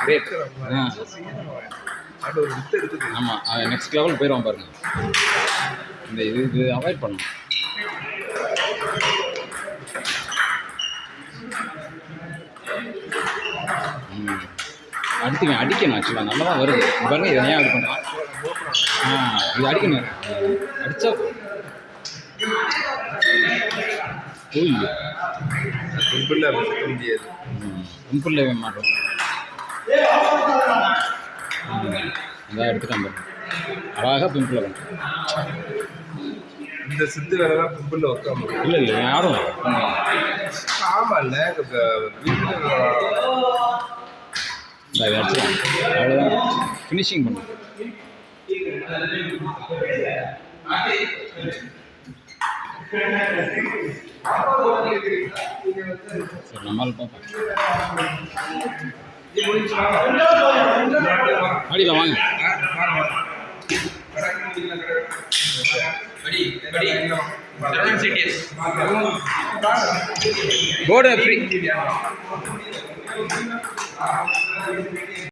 Great. ஆமாம், next level போயிடுவான் பாருங்க. இந்த இது அவாய்ட் பண்ணணும். அடிக்கணும். ஆக்சுவலாக நல்லா தான் வருது பாருங்க. இதை ஏன் அடிக்கணும்? இது அடிக்கணும். அடித்தா பிம்பிள் மாட்டோம். இதாக எடுத்துட்டான் பாருங்க. அழகாக பிம்பிள் வரும். இந்த சித்து வேலை தான் பிம்பிள் வைக்காம. இல்லை யாரும் ஆமாம் அடிச்சிடும். அவ்வளோதான், ஃபினிஷிங் பண்ணும். சரி, நம்மளால் பார்ப்போம். அடிக்கலாம் வாங்க. Board free.